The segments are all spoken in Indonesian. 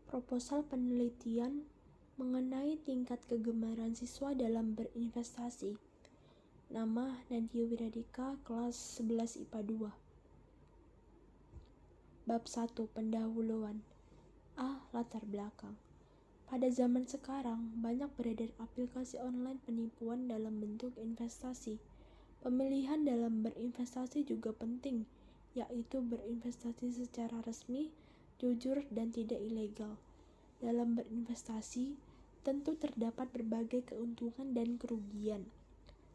proposal penelitian mengenai tingkat kegemaran siswa dalam berinvestasi. Nama Nadia Wiradika, kelas 11 IPA 2. Bab 1. Pendahuluan. A. Latar belakang. Pada zaman sekarang, banyak beredar aplikasi online penipuan dalam bentuk investasi. Pemilihan dalam berinvestasi juga penting, yaitu berinvestasi secara resmi, jujur, dan tidak ilegal. Dalam berinvestasi, tentu terdapat berbagai keuntungan dan kerugian.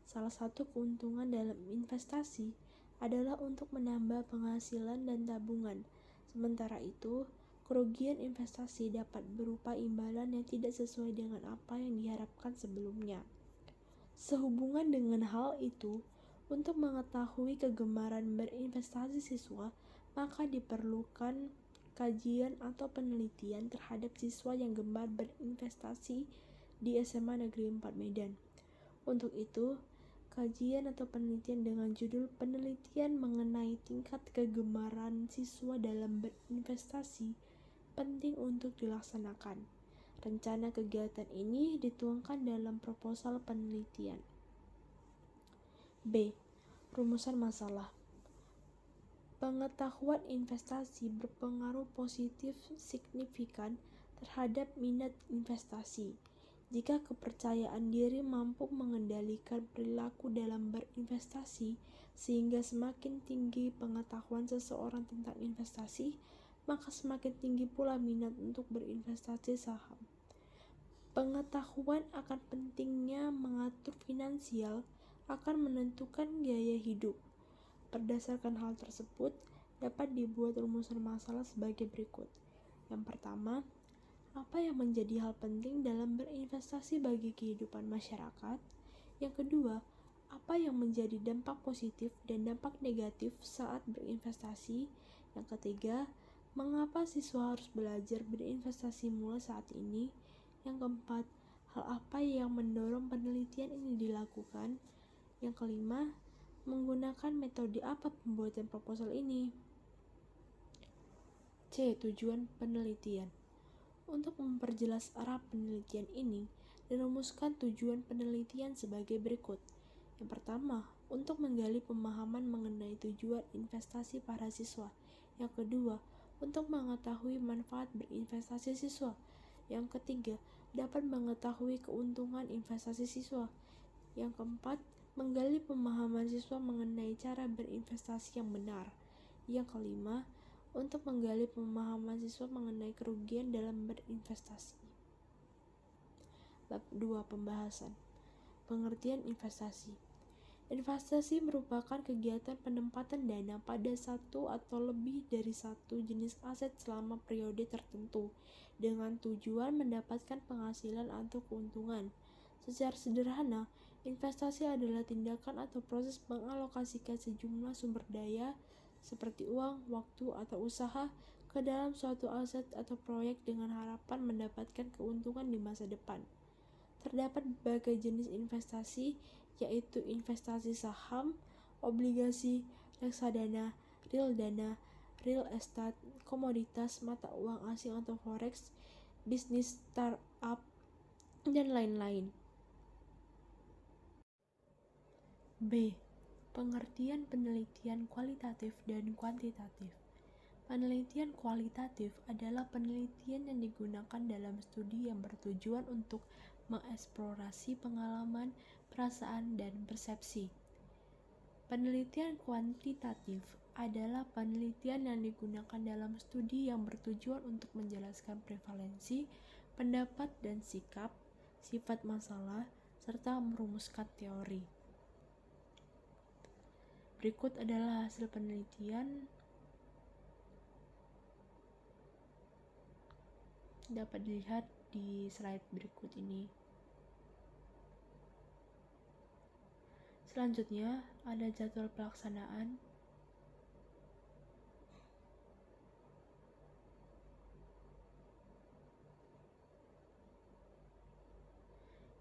Salah satu keuntungan dalam investasi adalah untuk menambah penghasilan dan tabungan. Sementara itu, kerugian investasi dapat berupa imbalan yang tidak sesuai dengan apa yang diharapkan sebelumnya. Sehubungan dengan hal itu, untuk mengetahui kegemaran berinvestasi siswa, maka diperlukan kajian atau penelitian terhadap siswa yang gemar berinvestasi di SMA Negeri 4 Medan. Untuk itu, kajian atau penelitian dengan judul penelitian mengenai tingkat kegemaran siswa dalam berinvestasi penting untuk dilaksanakan. Rencana kegiatan ini dituangkan dalam proposal penelitian. B. Rumusan masalah. Pengetahuan investasi berpengaruh positif signifikan terhadap minat investasi. Jika kepercayaan diri mampu mengendalikan perilaku dalam berinvestasi, sehingga semakin tinggi pengetahuan seseorang tentang investasi, maka semakin tinggi pula minat untuk berinvestasi saham. Pengetahuan akan pentingnya mengatur finansial akan menentukan gaya hidup. Berdasarkan hal tersebut, dapat dibuat rumusan masalah sebagai berikut. Yang pertama, apa yang menjadi hal penting dalam berinvestasi bagi kehidupan masyarakat? Yang kedua, apa yang menjadi dampak positif dan dampak negatif saat berinvestasi? Yang ketiga, mengapa siswa harus belajar berinvestasi mulai saat ini? Yang keempat, hal apa yang mendorong penelitian ini dilakukan? Yang kelima, menggunakan metode apa pembuatan proposal ini? C. Tujuan penelitian. Untuk memperjelas arah penelitian ini, dirumuskan tujuan penelitian sebagai berikut. Yang pertama, untuk menggali pemahaman mengenai tujuan investasi para siswa. Yang kedua, untuk mengetahui manfaat berinvestasi siswa. Yang ketiga, dapat mengetahui keuntungan investasi siswa. Yang keempat, menggali pemahaman siswa mengenai cara berinvestasi yang benar. Yang kelima, untuk menggali pemahaman siswa mengenai kerugian dalam berinvestasi. Bab 2. Pembahasan. Pengertian investasi. Investasi merupakan kegiatan penempatan dana pada satu atau lebih dari satu jenis aset selama periode tertentu dengan tujuan mendapatkan penghasilan atau keuntungan. Secara sederhana, investasi adalah tindakan atau proses mengalokasikan sejumlah sumber daya seperti uang, waktu, atau usaha ke dalam suatu aset atau proyek dengan harapan mendapatkan keuntungan di masa depan. Terdapat berbagai jenis investasi, yaitu investasi saham, obligasi, reksadana, real dana, real estate, komoditas, mata uang asing atau forex, bisnis startup, dan lain-lain. B. Pengertian penelitian kualitatif dan kuantitatif. Penelitian kualitatif adalah penelitian yang digunakan dalam studi yang bertujuan untuk mengeksplorasi pengalaman, perasaan, dan persepsi. Penelitian kuantitatif adalah penelitian yang digunakan dalam studi yang bertujuan untuk menjelaskan prevalensi, pendapat dan sikap, sifat masalah, serta merumuskan teori. Berikut adalah hasil penelitian. Dapat dilihat di slide berikut ini. Selanjutnya, ada jadwal pelaksanaan.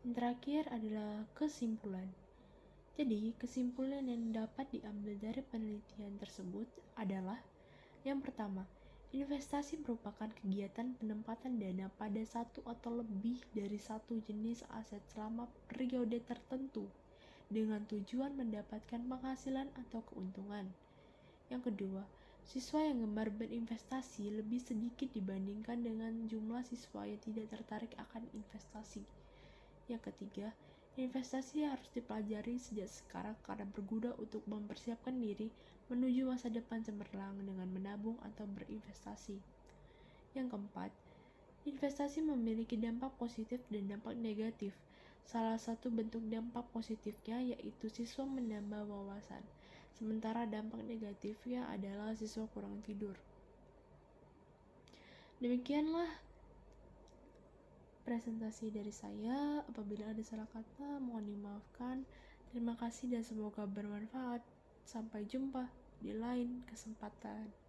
Yang terakhir adalah kesimpulan. Jadi, kesimpulan yang dapat diambil dari penelitian tersebut adalah yang pertama, Investasi merupakan kegiatan penempatan dana pada satu atau lebih dari satu jenis aset selama periode tertentu dengan tujuan mendapatkan penghasilan atau keuntungan. Yang kedua, siswa yang gemar berinvestasi lebih sedikit dibandingkan dengan jumlah siswa yang tidak tertarik akan investasi. Yang ketiga, investasi harus dipelajari sejak sekarang karena berguna untuk mempersiapkan diri menuju masa depan cemerlang dengan menabung atau berinvestasi. Yang keempat, investasi memiliki dampak positif dan dampak negatif. Salah satu bentuk dampak positifnya yaitu siswa menambah wawasan, sementara dampak negatifnya adalah siswa kurang tidur. Demikianlah presentasi dari saya. Apabila ada salah kata, mohon dimaafkan. Terima kasih dan semoga bermanfaat. Sampai jumpa di lain kesempatan.